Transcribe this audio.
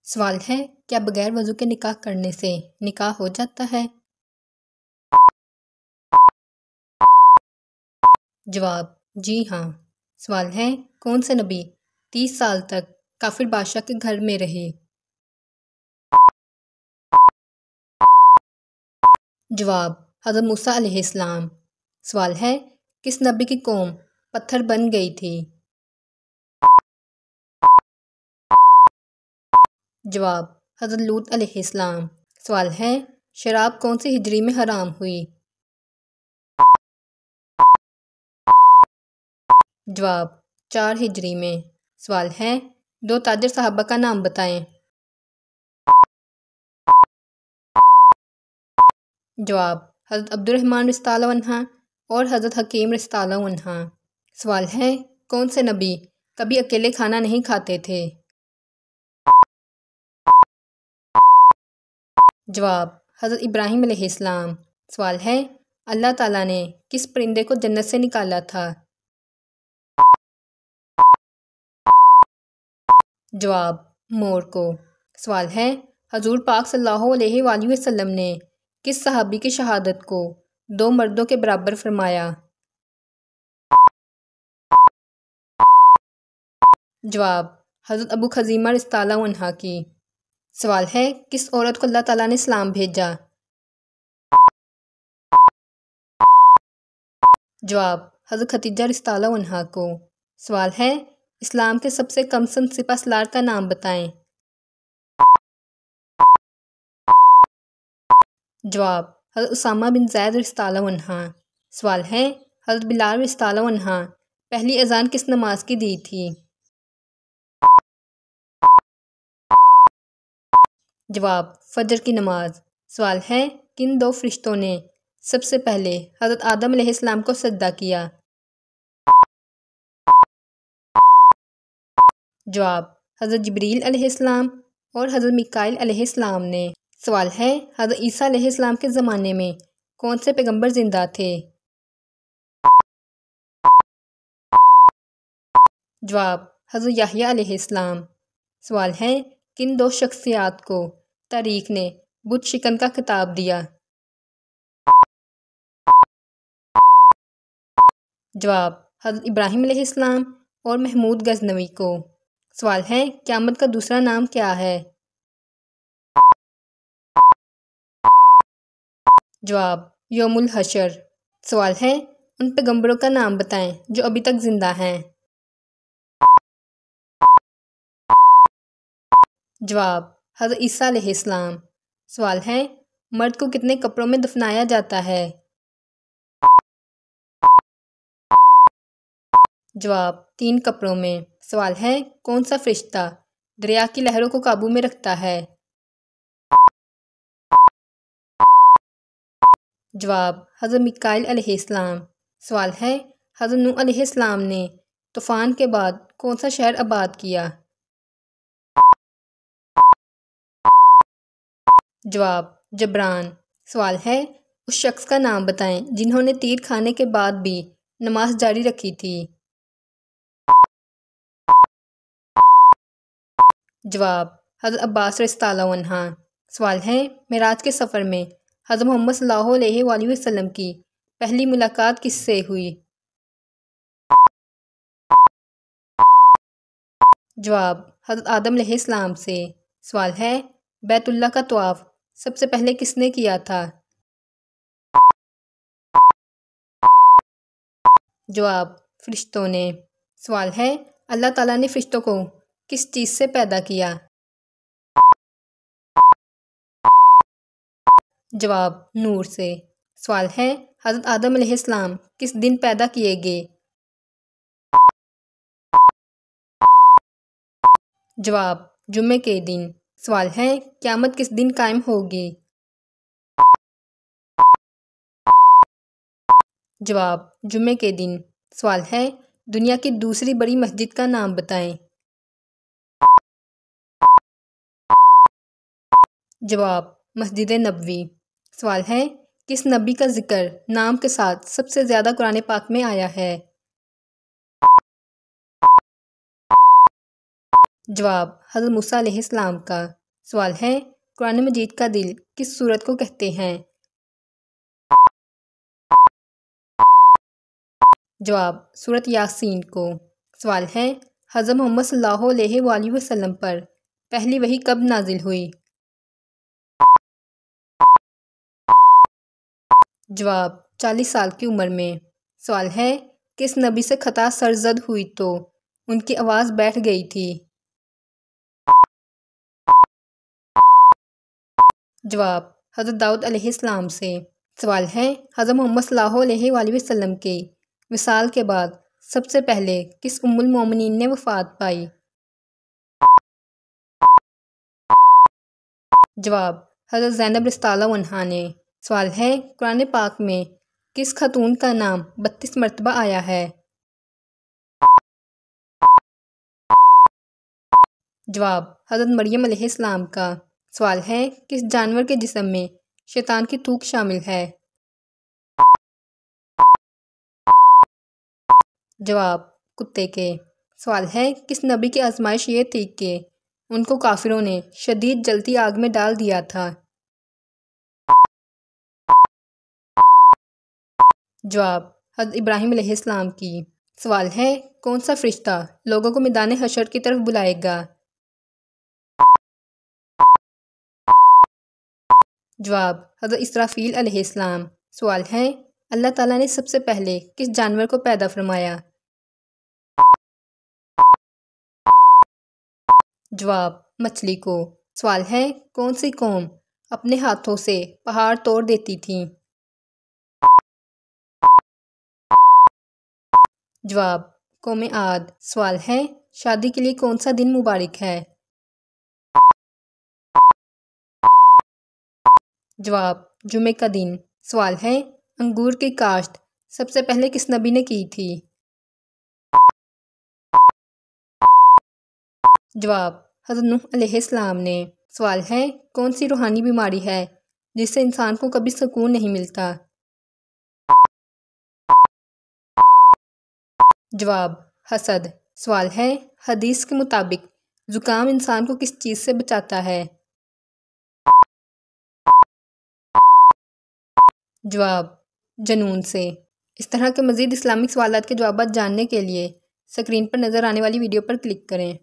سوال ہے، کیا بغیر وضو کے نکاح کرنے سے نکاح ہو جاتا ہے؟ جواب: جی ہاں۔ سوال ہے، کون سے نبی 30 سال تک کافر بادشاہ کے گھر میں رہے؟ جواب: حضرت موسیٰ علیہ السلام۔ سوال ہے، کس نبی کی قوم پتھر بن گئی تھی؟ جواب: حضرت لوط علیہ السلام۔ سوال ہے، شراب کون سی ہجری میں حرام ہوئی؟ جواب: 4 ہجری میں۔ سوال ہے، 2 تاجر صحابہ کا نام بتائیں۔ جواب: حضرت عبد الرحمن رضی اللہ عنہ اور حضرت حکیم رضی اللہ عنہ۔ سوال ہے، کون سے نبی کبھی اکیلے کھانا نہیں کھاتے تھے؟ جواب: حضرت ابراہیم علیہ السلام۔ سوال ہے، اللہ تعالیٰ نے کس پرندے کو جنت سے نکالا تھا؟ جواب: مور کو۔ سوال ہے، حضور پاک صلی اللہ علیہ وآلہ وسلم نے کس صحابی کی شہادت کو 2 مردوں کے برابر فرمایا؟ جواب: حضرت ابو خزیمہ رضی اللہ عنہ کی۔ سوال ہے، کس عورت کو اللہ تعالیٰ نے اسلام بھیجا؟ جواب: حضرت خدیجہ رضی اللہ عنہا کو۔ سوال ہے، اسلام کے سب سے کم سن سپہ سالار کا نام بتائیں۔ جواب: حضرت اسامہ بن زید رضی اللہ عنہ۔ سوال ہے، حضرت بلال رضی اللہ عنہ پہلی اذان کس نماز کی دی تھی؟ جواب: فجر کی نماز۔ سوال ہے، کن 2 فرشتوں نے سب سے پہلے حضرت آدم علیہ السلام کو سجدہ کیا؟ جواب: حضرت جبریل علیہ السلام اور حضرت میکائیل علیہ السلام نے۔ سوال ہے، حضرت عیسیٰ علیہ السلام کے زمانے میں کون سے پیغمبر زندہ تھے؟ جواب: حضرت یحییٰ علیہ السلام۔ سوال ہے، کن 2 شخصیات کو تاریخ نے بت شکن کا خطاب دیا؟ جواب: حضرت ابراہیم علیہ السلام اور محمود غزنوی کو۔ سوال ہے، قیامت کا دوسرا نام کیا ہے؟ جواب: یوم الحشر۔ سوال ہے، ان پیغمبروں کا نام بتائیں جو ابھی تک زندہ ہیں۔ جواب: حضرت عیسیٰ علیہ السلام۔ سوال ہے، مرد کو کتنے کپڑوں میں دفنایا جاتا ہے؟ جواب: 3 کپڑوں میں۔ سوال ہے، کون سا فرشتہ دریا کی لہروں کو قابو میں رکھتا ہے؟ جواب: حضرت میکائیل علیہ السلام۔ سوال ہے، حضرت نوح علیہ السلام نے طوفان کے بعد کون سا شہر آباد کیا؟ جواب: جبران۔ سوال ہے، اس شخص کا نام بتائیں جنہوں نے تیر کھانے کے بعد بھی نماز جاری رکھی تھی۔ جواب: حضرت عباس رضی اللہ عنہ۔ سوال ہے، معراج کے سفر میں حضرت محمد صلی اللہ علیہ وآلہ وسلم کی پہلی ملاقات کس سے ہوئی؟ جواب: حضرت آدم علیہ السلام سے۔ سوال ہے، بیت اللہ کا طواف سب سے پہلے کس نے کیا تھا؟ جواب: فرشتوں نے۔ سوال ہے، اللہ تعالیٰ نے فرشتوں کو کس چیز سے پیدا کیا؟ جواب: نور سے۔ سوال ہے، حضرت آدم علیہ السلام کس دن پیدا کیے گئے؟ جواب: جمعے کے دن۔ سوال ہے، قیامت کس دن قائم ہوگی؟ جواب: جمعے کے دن۔ سوال ہے، دنیا کی دوسری بڑی مسجد کا نام بتائیں۔ جواب: مسجد نبوی۔ سوال ہے، کس نبی کا ذکر نام کے ساتھ سب سے زیادہ قرآن پاک میں آیا ہے؟ جواب حضرت موسیٰ علیہ السلام کا۔ سوال ہے قرآن مجید کا دل کس سورت کو کہتے ہیں؟ جواب سورت یاسین کو۔ سوال ہے حضرت محمد صلی اللہ علیہ وآلہ وسلم پر پہلی وحی کب نازل ہوئی؟ جواب 40 سال کی عمر میں۔ سوال ہے کس نبی سے خطا سرزد ہوئی تو ان کی آواز بیٹھ گئی تھی؟ جواب حضرت داؤد علیہ السلام سے۔ سوال ہے حضرت محمد صلی اللہ علیہ وآلہ وسلم کے وصال کے بعد سب سے پہلے کس ام المومنین نے وفات پائی؟ جواب حضرت زینب رضی اللہ عنہا نے۔ سوال ہے قرآن پاک میں کس خاتون کا نام 32 مرتبہ آیا ہے؟ جواب حضرت مریم علیہ السلام کا۔ سوال ہے کس جانور کے جسم میں شیطان کی تھوک شامل ہے؟ جواب کتے کے۔ سوال ہے کس نبی کی آزمائش یہ تھی کہ ان کو کافروں نے شدید جلتی آگ میں ڈال دیا تھا؟ جواب حضرت ابراہیم علیہ السلام کی۔ سوال ہے کون سا فرشتہ لوگوں کو میدان حشر کی طرف بلائے گا؟ جواب حضرت اسرافیل علیہ السلام۔ سوال ہے اللہ تعالیٰ نے سب سے پہلے کس جانور کو پیدا فرمایا؟ جواب مچھلی کو۔ سوال ہے کون سی قوم اپنے ہاتھوں سے پہاڑ توڑ دیتی تھی؟ جواب قوم عاد۔ سوال ہے شادی کے لیے کون سا دن مبارک ہے؟ جواب جمعے کا دن۔ سوال ہے انگور کی کاشت سب سے پہلے کس نبی نے کی تھی؟ جواب حضرت نوح علیہ السلام نے۔ سوال ہے کون سی روحانی بیماری ہے جس سے انسان کو کبھی سکون نہیں ملتا؟ جواب حسد۔ سوال ہے حدیث کے مطابق زکام انسان کو کس چیز سے بچاتا ہے؟ جواب جنون سے۔ اس طرح کے مزید اسلامک سوالات کے جوابات جاننے کے لیے سکرین پر نظر آنے والی ویڈیو پر کلک کریں۔